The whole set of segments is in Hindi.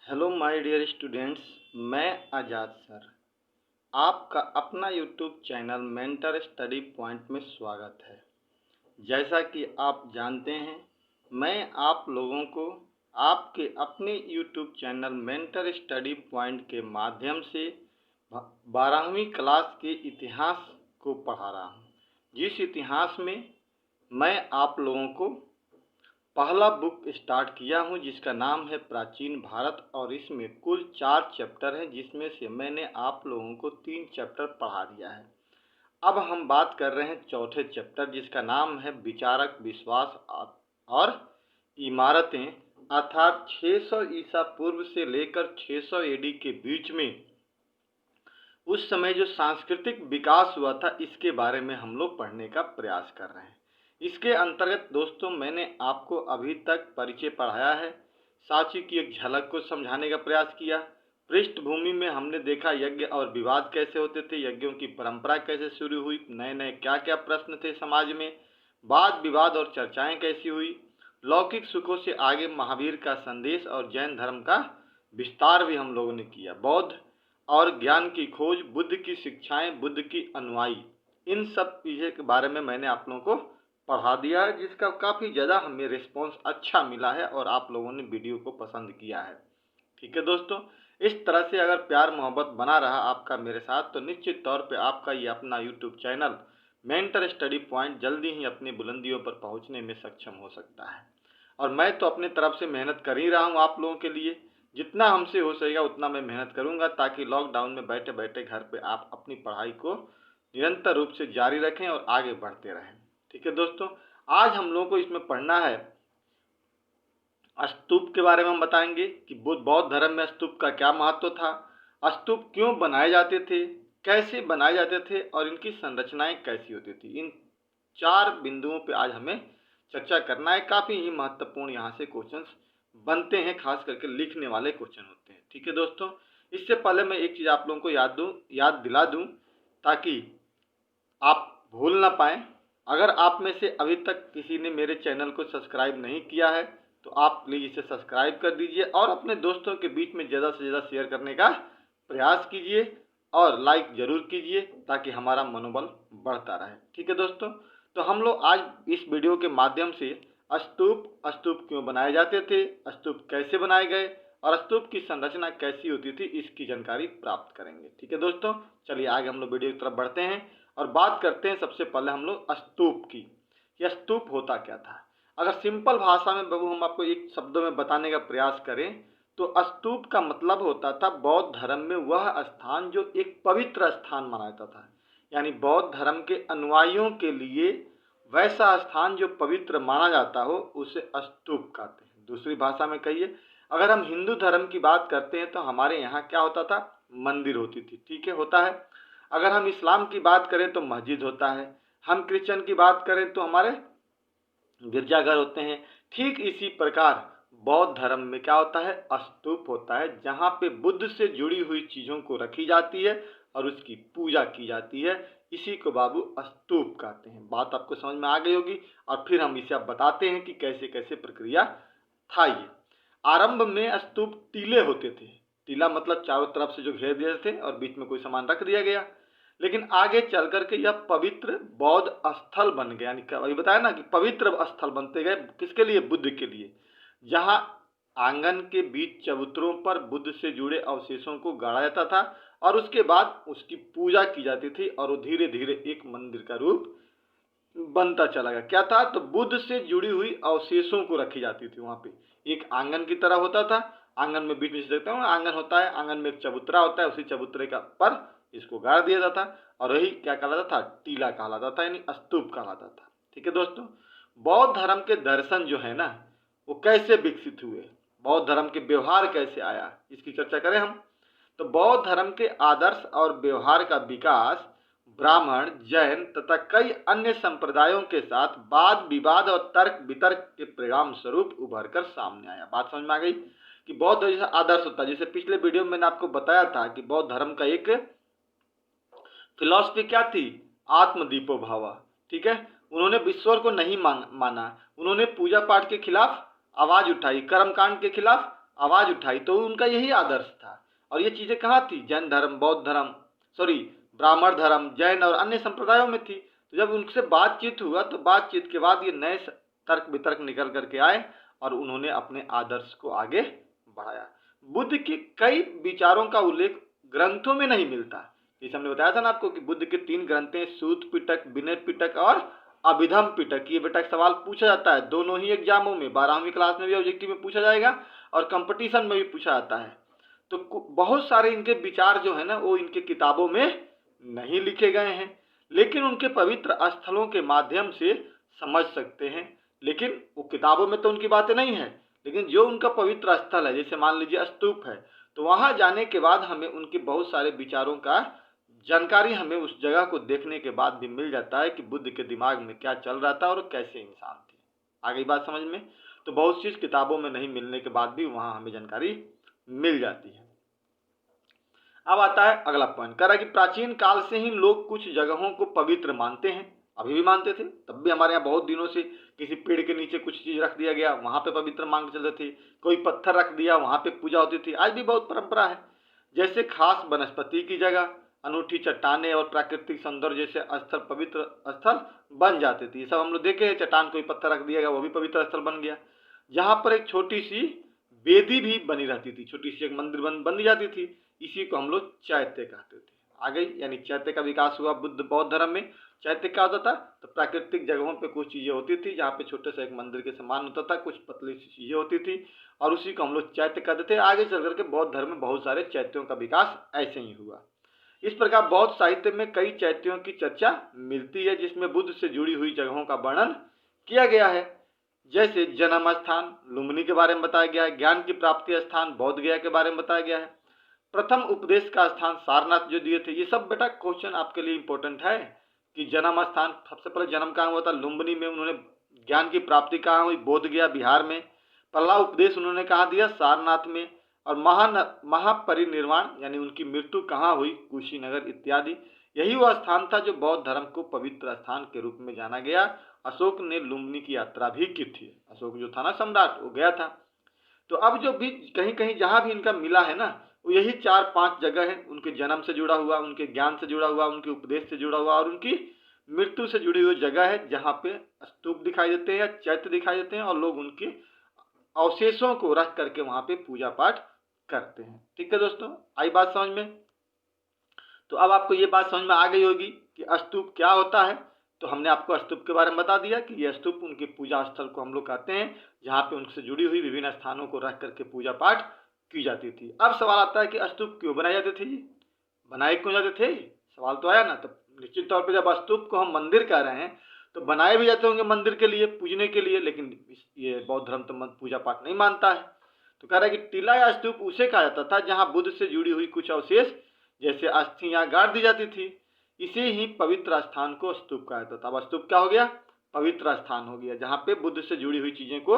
हेलो माय डियर स्टूडेंट्स, मैं आज़ाद सर आपका अपना YouTube channel mentor study point में स्वागत है। जैसा कि आप जानते हैं, मैं आप लोगों को आपके अपने YouTube channel mentor study point के माध्यम से 12वीं क्लास के इतिहास को पढ़ा रहा हूँ, जिस इतिहास में मैं आप लोगों को पहला बुक स्टार्ट किया हूँ जिसका नाम है प्राचीन भारत, और इसमें कुल 4 चैप्टर हैं जिसमें से मैंने आप लोगों को 3 चैप्टर पढ़ा दिया है। अब हम बात कर रहे हैं चौथे चैप्टर जिसका नाम है विचारक, विश्वास और इमारतें, अर्थात 600 ईसा पूर्व से लेकर 600 एडी के बीच में उस समय जो सांस्कृतिक विकास हुआ था इसके बारे में हम लोग पढ़ने का प्रयास कर रहे हैं। इसके अंतर्गत दोस्तों मैंने आपको अभी तक परिचय पढ़ाया है, सांची की एक झलक को समझाने का प्रयास किया। पृष्ठभूमि में हमने देखा यज्ञ और विवाद कैसे होते थे, यज्ञों की परंपरा कैसे शुरू हुई, नए नए क्या क्या प्रश्न थे समाज में, वाद विवाद और चर्चाएं कैसी हुई, लौकिक सुखों से आगे महावीर का संदेश और जैन धर्म का विस्तार भी हम लोगों ने किया, बौद्ध और ज्ञान की खोज, बुद्ध की शिक्षाएं, बुद्ध की अनुयायी, इन सब चीज़ों के बारे में मैंने आप लोगों को पढ़ा दिया है, जिसका काफ़ी ज़्यादा हमें रिस्पॉन्स अच्छा मिला है और आप लोगों ने वीडियो को पसंद किया है। ठीक है दोस्तों, इस तरह से अगर प्यार मोहब्बत बना रहा आपका मेरे साथ तो निश्चित तौर पे आपका ये अपना YouTube channel mentor study point जल्दी ही अपनी बुलंदियों पर पहुंचने में सक्षम हो सकता है। और मैं तो अपनी तरफ से मेहनत कर ही रहा हूँ आप लोगों के लिए, जितना हमसे हो सकेगा उतना मैं मेहनत करूँगा ताकि लॉकडाउन में बैठे बैठे घर पे आप अपनी पढ़ाई को निरंतर रूप से जारी रखें और आगे बढ़ते रहें। ठीक है दोस्तों, आज हम लोगों को इसमें पढ़ना है स्तूप के बारे में। हम बताएंगे कि बौद्ध धर्म में स्तूप का क्या महत्व था, स्तूप क्यों बनाए जाते थे, कैसे बनाए जाते थे और इनकी संरचनाएं कैसी होती थी। इन 4 बिंदुओं पे आज हमें चर्चा करना है। काफ़ी ही महत्वपूर्ण यहाँ से क्वेश्चंस बनते हैं, खास करके लिखने वाले क्वेश्चन होते हैं। ठीक है दोस्तों, इससे पहले मैं एक चीज़ आप लोगों को याद दिला दूँ ताकि आप भूल ना पाएँ। अगर आप में से अभी तक किसी ने मेरे चैनल को सब्सक्राइब नहीं किया है तो आप प्लीज़ इसे सब्सक्राइब कर दीजिए और अपने दोस्तों के बीच में ज़्यादा से ज़्यादा शेयर करने का प्रयास कीजिए और लाइक ज़रूर कीजिए ताकि हमारा मनोबल बढ़ता रहे। ठीक है दोस्तों, तो हम लोग आज इस वीडियो के माध्यम से स्तूप क्यों बनाए जाते थे, स्तूप कैसे बनाए गए और स्तूप की संरचना कैसी होती थी, इसकी जानकारी प्राप्त करेंगे। ठीक है दोस्तों, चलिए आगे हम लोग वीडियो की तरफ बढ़ते हैं और बात करते हैं सबसे पहले हम लोग स्तूप की। यह स्तूप होता क्या था? अगर सिंपल भाषा में बाबू हम आपको एक शब्दों में बताने का प्रयास करें तो स्तूप का मतलब होता था बौद्ध धर्म में वह स्थान जो एक पवित्र स्थान माना जाता था, यानी बौद्ध धर्म के अनुयायियों के लिए वैसा स्थान जो पवित्र माना जाता हो उसे स्तूप कहते हैं। दूसरी भाषा में कहिए, अगर हम हिंदू धर्म की बात करते हैं तो हमारे यहाँ क्या होता था? मंदिर होती थी। ठीक है, होता है। अगर हम इस्लाम की बात करें तो मस्जिद होता है, हम क्रिश्चियन की बात करें तो हमारे गिरजाघर होते हैं। ठीक इसी प्रकार बौद्ध धर्म में क्या होता है? स्तूप होता है, जहाँ पे बुद्ध से जुड़ी हुई चीज़ों को रखी जाती है और उसकी पूजा की जाती है। इसी को बाबू स्तूप कहते हैं। बात आपको समझ में आ गई होगी और फिर हम इसे अब बताते हैं कि कैसे कैसे प्रक्रिया था ये। आरंभ में स्तूप टीले होते थे। टीला मतलब चारों तरफ से जो घेर दिए थे और बीच में कोई सामान रख दिया गया, लेकिन आगे चल करके यह पवित्र बौद्ध स्थल बन गया। यानी अभी बताया ना कि पवित्र स्थल बनते गए, किसके लिए? बुद्ध के लिए। जहाँ आंगन के बीच चबूतरों पर बुद्ध से जुड़े अवशेषों को गाड़ा जाता था और उसके बाद उसकी पूजा की जाती थी और वो धीरे धीरे एक मंदिर का रूप बनता चला गया। क्या था? तो बुद्ध से जुड़ी हुई अवशेषों को रखी जाती थी। वहाँ पे एक आंगन की तरह होता था, आंगन में बीच में देखते हो आंगन होता है, आंगन में एक चबूतरा होता है, उसी चबूतरे का पर इसको गाड़ दिया जाता और वही क्या कहलाता था? टीला कहलाता था, यानी स्तूप कहलाता था। ठीक है दोस्तों, बौद्ध धर्म के दर्शन जो है ना वो कैसे विकसित हुए, बौद्ध धर्म के व्यवहार कैसे आया, इसकी चर्चा करें हम। तो बौद्ध धर्म के आदर्श और व्यवहार का विकास ब्राह्मण, जैन तथा कई अन्य संप्रदायों के साथ वाद विवाद और तर्क वितर्क के परिणाम स्वरूप उभर कर सामने आया। बात समझ में आ गई कि बौद्ध जैसा आदर्श होता है। जैसे पिछले वीडियो में मैंने आपको बताया था कि बौद्ध धर्म का एक फिलॉसफी क्या थी? आत्मदीपो भावा। ठीक है, उन्होंने ईश्वर को नहीं माना, उन्होंने पूजा पाठ के खिलाफ आवाज उठाई, कर्मकांड के खिलाफ आवाज उठाई तो उनका यही आदर्श था। और ये चीजें कहाँ थी? जैन धर्म, बौद्ध धर्म, सॉरी ब्राह्मण धर्म, जैन और अन्य संप्रदायों में थी। तो जब उनसे बातचीत हुआ तो बातचीत के बाद ये नए तर्क वितर्क निकल करके आए और उन्होंने अपने आदर्श को आगे बढ़ाया। बुद्ध के कई विचारों का उल्लेख ग्रंथों में नहीं मिलता। जैसे हमने बताया था ना आपको कि बुद्ध के 3 ग्रंथ हैं, सूत पिटक, विनय पिटक और अभिधम पिटक। ये बेटा सवाल पूछा जाता है दोनों ही एग्जामों में, 12वीं क्लास में भी ऑब्जेक्टिव में पूछा जाएगा और कंपटीशन में भी पूछा जाता है। तो बहुत सारे इनके विचार जो है ना वो इनके किताबों में नहीं लिखे गए हैं, लेकिन उनके पवित्र स्थलों के माध्यम से समझ सकते हैं। लेकिन वो किताबों में तो उनकी बातें नहीं है, लेकिन जो उनका पवित्र स्थल है, जैसे मान लीजिए स्तूप है, तो वहां जाने के बाद हमें उनके बहुत सारे विचारों का जानकारी हमें उस जगह को देखने के बाद भी मिल जाता है कि बुद्ध के दिमाग में क्या चल रहा था और कैसे इंसान थे। आ गई बात समझ में? तो बहुत चीज किताबों में नहीं मिलने के बाद भी वहां हमें जानकारी मिल जाती है। अब आता है अगला पॉइंट, कह रहा है कि प्राचीन काल से ही लोग कुछ जगहों को पवित्र मानते हैं। अभी भी मानते थे, तब भी हमारे यहाँ बहुत दिनों से किसी पेड़ के नीचे कुछ चीज रख दिया गया, वहां पे पवित्र मान के चलते थे। कोई पत्थर रख दिया, वहां पे पूजा होती थी। आज भी बहुत परंपरा है। जैसे खास वनस्पति की जगह, अनूठी चट्टाने और प्राकृतिक सौंदर्य जैसे स्थल पवित्र स्थल बन जाते थे। ये सब हम लोग देखे हैं, चट्टान कोई पत्थर रख दिया गया, वो भी पवित्र स्थल बन गया। जहां पर एक छोटी सी वेदी भी बनी रहती थी, छोटी सी एक मंदिर बन जाती थी, इसी को हम लोग चैत्य कहते थे। आ गई, यानी चैत्य का विकास हुआ बुद्ध बौद्ध धर्म में। चैत्य क्या होता था? तो प्राकृतिक जगहों पे कुछ चीजें होती थी जहाँ पे छोटे से एक मंदिर के समान होता था, कुछ पतली सी चीजें होती थी और उसी को हम लोग चैत्य कहते थे। आगे चल करके बौद्ध धर्म में बहुत सारे चैत्यों का विकास ऐसे ही हुआ। इस प्रकार बौद्ध साहित्य में कई चैत्यों की चर्चा मिलती है जिसमें बुद्ध से जुड़ी हुई जगहों का वर्णन किया गया है। जैसे जन्म स्थान लुम्बिनी के बारे में बताया गया है, ज्ञान की प्राप्ति स्थान बोध गया के बारे में बताया गया है, प्रथम उपदेश का स्थान सारनाथ जो दिए थे। ये सब बेटा क्वेश्चन आपके लिए इंपॉर्टेंट है कि जन्म स्थान, सबसे पहले जन्म कहाँ हुआ था? लुम्बिनी में। उन्होंने ज्ञान की प्राप्ति कहाँ हुई? बोध गया बिहार में। पहला उपदेश उन्होंने कहाँ दिया? सारनाथ में। और महापरिनिर्वाण यानी उनकी मृत्यु कहाँ हुई? कुशीनगर इत्यादि। यही वह स्थान था जो बौद्ध धर्म को पवित्र स्थान के रूप में जाना गया। अशोक ने लुम्बिनी की यात्रा भी की थी। अशोक जो था ना सम्राट, वो गया था। तो अब जो भी कहीं कहीं जहां भी इनका मिला है ना, वो यही 4-5 जगह है। उनके जन्म से जुड़ा हुआ, उनके ज्ञान से जुड़ा हुआ, उनके उपदेश से जुड़ा हुआ और उनकी मृत्यु से जुड़ी हुई जगह है जहाँ पे स्तूप दिखाई देते हैं या चैत्य दिखाई देते हैं और लोग उनके अवशेषों को रख करके वहां पे पूजा पाठ करते हैं। ठीक है दोस्तों, आई बात समझ में? तो अब आपको ये बात समझ में आ गई होगी कि स्तूप क्या होता है। तो हमने आपको स्तूप के बारे में बता दिया कि यह स्तूप उनके पूजा स्थल को हम लोग कहते हैं जहाँ पे उनसे जुड़ी हुई विभिन्न स्थानों को रख करके पूजा पाठ की जाती थी। अब सवाल आता है कि स्तूप क्यों बनाए जाते थे? जी बनाए क्यों जाते थे? सवाल तो आया ना। तो निश्चित तौर पर जब स्तूप को हम मंदिर कह रहे हैं तो बनाए भी जाते होंगे मंदिर के लिए, पूजने के लिए, लेकिन ये बौद्ध धर्म तो पूजा पाठ नहीं मानता है। तो कह रहा है कि टीला या स्तूप उसे कहा जाता था जहाँ बुद्ध से जुड़ी हुई कुछ अवशेष जैसे अस्थियां गाड़ दी जाती थी। इसे ही पवित्र स्थान को स्तूप कहा जाता था। अब स्तूप क्या हो गया? पवित्र स्थान हो गया जहाँ पे बुद्ध से जुड़ी हुई चीजें को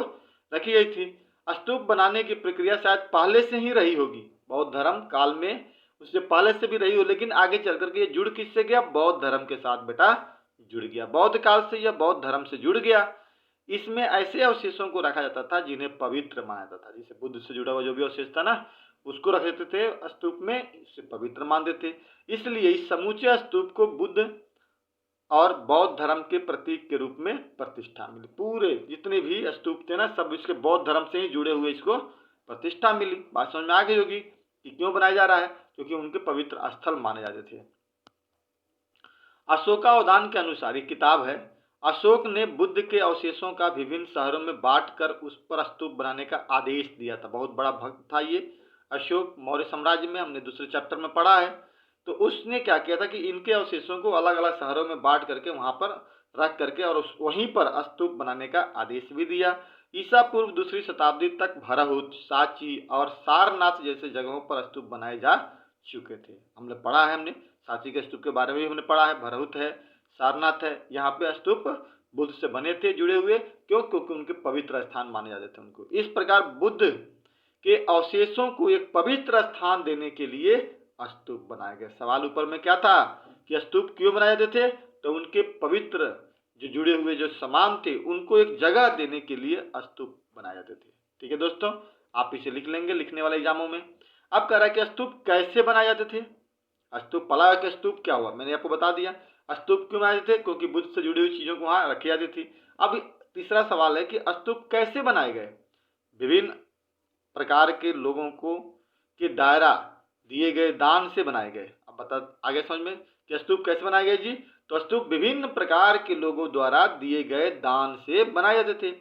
रखी गई थी। स्तूप बनाने की प्रक्रिया शायद पहले से ही रही होगी बौद्ध धर्म काल में, उससे पहले से भी रही हो, लेकिन आगे चल करके ये जुड़ किससे गया? बौद्ध धर्म के साथ बेटा जुड़ गया। बौद्ध काल से यह बौद्ध धर्म से जुड़ गया। इसमें ऐसे अवशेषों को रखा जाता था जिन्हें पवित्र माना जाता था। जैसे बुद्ध से जुड़ा हुआ जो भी अवशेष था ना, उसको रख देते थे स्तूप में, इसे पवित्र मानते थे। इसलिए इस समूचे स्तूप को बुद्ध और बौद्ध धर्म के प्रतीक के रूप में प्रतिष्ठा मिली। पूरे जितने भी स्तूप थे ना, सब इसके बौद्ध धर्म से ही जुड़े हुए इसको प्रतिष्ठा मिली। बात समझ में आ गई होगी कि क्यों बनाया जा रहा है? क्योंकि उनके पवित्र स्थल माने जाते थे। अशोकावदान के अनुसार एक किताब है, अशोक ने बुद्ध के अवशेषों का विभिन्न शहरों में बांटकर उस पर स्तूप बनाने का आदेश दिया था। बहुत बड़ा भक्त था ये अशोक, मौर्य साम्राज्य में, हमने दूसरे चैप्टर में पढ़ा है। तो उसने क्या किया था कि इनके अवशेषों को अलग अलग शहरों में बांट करके वहां पर रख करके और वहीं पर स्तूप बनाने का आदेश भी दिया। ईसा पूर्व 2री शताब्दी तक भरहुत, सांची और सारनाथ जैसे जगहों पर स्तूप बनाए जा चुके थे। हमने पढ़ा है, हमने सांची के स्तूप के बारे में भी हमने पढ़ा है, भरहुत है, सारनाथ है। यहाँ पे स्तूप बुद्ध से बने थे, जुड़े हुए। क्यों? क्योंकि उनके पवित्र स्थान माने जाते थे उनको। इस प्रकार बुद्ध के अवशेषों को एक पवित्र स्थान देने के लिए स्तूप बनाया गया। सवाल ऊपर में क्या था कि स्तूप क्यों बनाए जाते थे? तो उनके पवित्र जो जुड़े हुए जो सामान थे उनको एक जगह देने के लिए स्तूप बनाए जाते थे। ठीक है दोस्तों, आप इसे लिख लेंगे लिखने वाले एग्जामों में। अब कह रहा है कि स्तूप कैसे बनाए जाते थे। स्तूप पलाया के स्तूप क्या हुआ, मैंने आपको बता दिया। स्तूप क्यों बनाए जाते थे, क्योंकि बुद्ध से जुड़ी हुई चीजों को वहां रखी जाती थी। अब तीसरा सवाल है कि स्तूप कैसे बनाए गए। विभिन्न प्रकार के लोगों को के द्वारा दिए गए दान से बनाए गए। अब बता आगे समझ में कि स्तूप कैसे बनाए गए जी। तो स्तूप विभिन्न प्रकार के लोगों द्वारा दिए गए दान से बनाए जाते थे।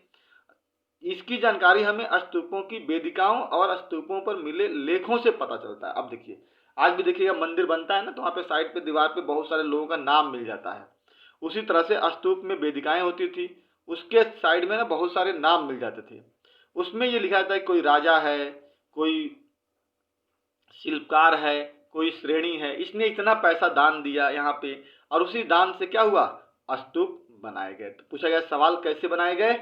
इसकी जानकारी हमें स्तूपों की वेदिकाओं और स्तूपों पर मिले लेखों से पता चलता है। अब देखिए, आज भी देखिएगा मंदिर बनता है ना, तो वहाँ पे साइड पे दीवार पे बहुत सारे लोगों का नाम मिल जाता है। उसी तरह से स्तूप में वेदिकाएं होती थी, उसके साइड में ना बहुत सारे नाम मिल जाते थे। उसमें ये लिखा जाता है कोई राजा है, कोई शिल्पकार है, कोई श्रेणी है, इसने इतना पैसा दान दिया यहाँ पे, और उसी दान से क्या हुआ, स्तूप बनाए गए। तो पूछा गया सवाल कैसे बनाए गए,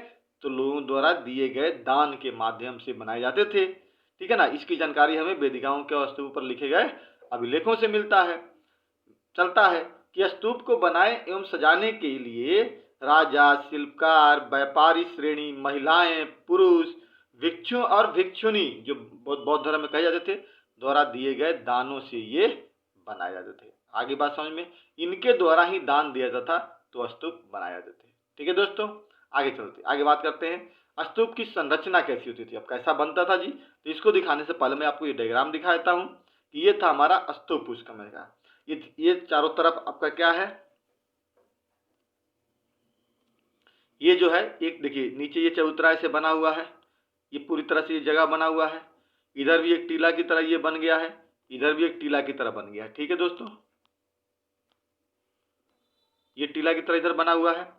तो लोगों द्वारा दिए गए दान के माध्यम से बनाए जाते थे। ठीक है ना। इसकी जानकारी हमें वेदिकाओं के और स्तूप पर लिखे गए अभिलेखों से मिलता है चलता है कि स्तूप को बनाए एवं सजाने के लिए राजा, शिल्पकार, व्यापारी श्रेणी, महिलाएं, पुरुष, भिक्षु और भिक्षुनी जो बौद्ध धर्म में कहे जाते थे द्वारा दिए गए दानों से ये बनाए जाते थे। आगे बात समझ में, इनके द्वारा ही दान दिया जाता तो स्तूप बनाए जाते थे। ठीक है दोस्तों, आगे चलते आगे बात करते हैं स्तूप की संरचना कैसी होती थी। अब कैसा बनता था जी, तो इसको दिखाने से पहले मैं आपको ये डायग्राम दिखा देता हूँ कि ये था हमारा स्तूप उस समय का। ये चारों तरफ आपका क्या है, ये जो है एक देखिए नीचे ये चबूतरा से बना हुआ है, ये पूरी तरह से ये जगह बना हुआ है। इधर भी एक टीला की तरह ये बन गया है, इधर भी एक टीला की तरह बन गया है। ठीक है दोस्तों, ये टीला की तरह इधर बना हुआ है।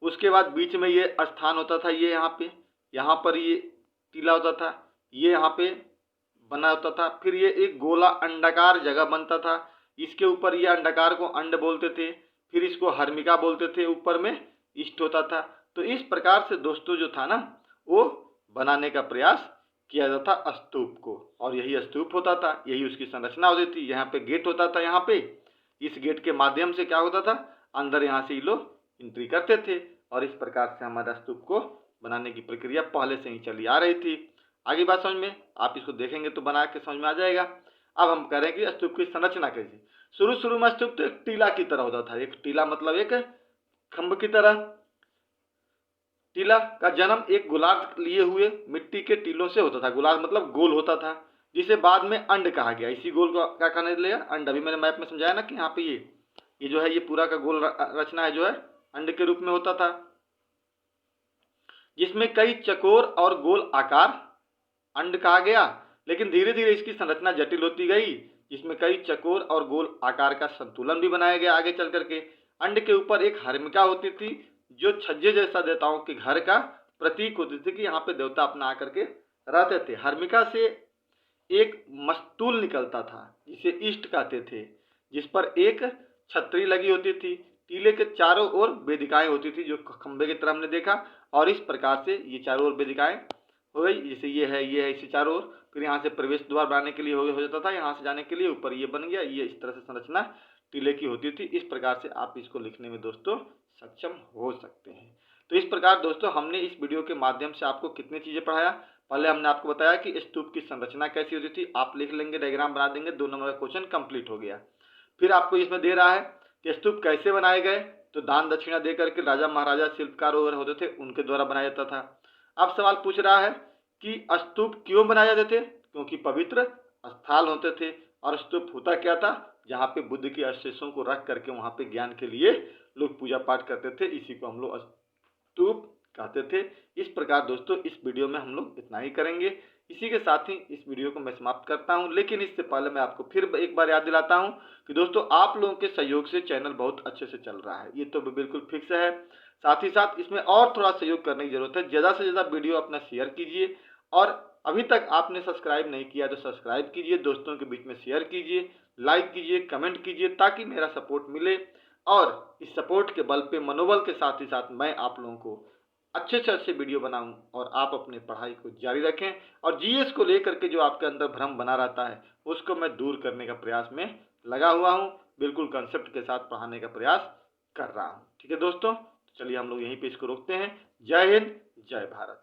उसके बाद बीच में ये स्थान होता था, ये यहाँ पर ये टीला होता था, ये यहाँ पे बना होता था। फिर ये एक गोला अंडाकार जगह बनता था, इसके ऊपर ये अंडाकार को अंड बोलते थे, फिर इसको हर्मिका बोलते थे, ऊपर में इष्ट होता था। तो इस प्रकार से दोस्तों जो था ना, वो बनाने का प्रयास किया जाता था स्तूप को, और यही स्तूप होता था, यही उसकी संरचना होती थी। यहाँ पे गेट होता था, यहाँ पे इस गेट के माध्यम से क्या होता था, अंदर यहाँ से ये लोग एंट्री करते थे, और इस प्रकार से हमारा स्तूप को बनाने की प्रक्रिया पहले से ही चली आ रही थी। आगे बात समझ में, आप इसको देखेंगे तो बना के समझ में आ जाएगा। अब हम कह रहे हैं कि स्तूप की संरचना कैसी। शुरू में स्तूप तो एक टीला की तरह होता था, एक टीला मतलब एक खंभ की तरह। टीला का जन्म एक गुलाब लिए हुए मिट्टी के टीलों से होता था। गुलाब मतलब गोल होता था, जिसे बाद में अंड कहा गया। इसी गोल को क्या कहने लिया, अंड। अभी मैंने मैप में समझाया ना कि यहाँ पे ये जो है ये पूरा का गोल रचना है जो है अंड के रूप में होता था, जिसमें कई चकोर और गोल आकार अंड कहा गया। लेकिन धीरे धीरे इसकी संरचना जटिल होती गई, जिसमें कई चकोर और गोल आकार का संतुलन भी बनाया गया। आगे चल करके अंड के ऊपर एक हर्मिका होती थी, जो छज्जे जैसा देवताओं के घर का प्रतीक होती थी कि यहाँ पे देवता अपना आकर के रहते थे। हर्मिका से एक मस्तूल निकलता था जिसे इष्ट कहते थे, जिस पर एक छतरी लगी होती थी। टीले के चारों ओर वेदिकाएं होती थी, जो खंबे की तरह हमने देखा, और इस प्रकार से ये चारों ओर वेदिकाएं हो गई। जैसे ये है इसी चारों ओर। फिर यहाँ से प्रवेश द्वार बनाने के लिए हो जाता था, यहाँ से जाने के लिए ऊपर ये बन गया। ये इस तरह से संरचना टीले की होती थी। इस प्रकार से आप इसको लिखने में दोस्तों सक्षम हो सकते हैं। तो इस प्रकार दोस्तों हमने इस वीडियो के माध्यम से आपको कितनी चीजें पढ़ाया। पहले हमने आपको बताया कि स्तूप की संरचना कैसी होती थी, आप लिख लेंगे, डायग्राम बना देंगे, 2 नंबर का क्वेश्चन कंप्लीट हो गया। फिर आपको इसमें दे रहा है कि स्तूप कैसे बनाए गए, तो दान दक्षिणा दे करके राजा महाराजा शिल्पकार वगैरह होते थे, उनके द्वारा बनाया जाता था। अब सवाल पूछ रहा है कि स्तूप क्यों बनाए जाते थे, क्योंकि पवित्र स्थल होते थे। और स्तूप होता क्या था, जहाँ पे बुद्ध के अवशेषों को रख करके वहाँ पे ज्ञान के लिए लोग पूजा पाठ करते थे, इसी को हम लोग स्तूप कहते थे। इस प्रकार दोस्तों इस वीडियो में हम लोग इतना ही करेंगे। इसी के साथ ही इस वीडियो को मैं समाप्त करता हूं। लेकिन इससे पहले मैं आपको फिर एक बार याद दिलाता हूं कि दोस्तों आप लोगों के सहयोग से चैनल बहुत अच्छे से चल रहा है, ये तो बिल्कुल फिक्स है। साथ ही साथ इसमें और थोड़ा सहयोग करने की जरूरत है। ज़्यादा से ज़्यादा वीडियो अपना शेयर कीजिए, और अभी तक आपने सब्सक्राइब नहीं किया तो सब्सक्राइब कीजिए, दोस्तों के बीच में शेयर कीजिए, लाइक कीजिए, कमेंट कीजिए, ताकि मेरा सपोर्ट मिले। और इस सपोर्ट के बल पे, मनोबल के साथ ही साथ मैं आप लोगों को अच्छे से अच्छे वीडियो बनाऊं, और आप अपने पढ़ाई को जारी रखें। और जीएस को लेकर के जो आपके अंदर भ्रम बना रहता है, उसको मैं दूर करने का प्रयास में लगा हुआ हूं। बिल्कुल कंसेप्ट के साथ पढ़ाने का प्रयास कर रहा हूं। ठीक है दोस्तों, चलिए हम लोग यहीं पे इसको रोकते हैं। जय हिंद, जय भारत।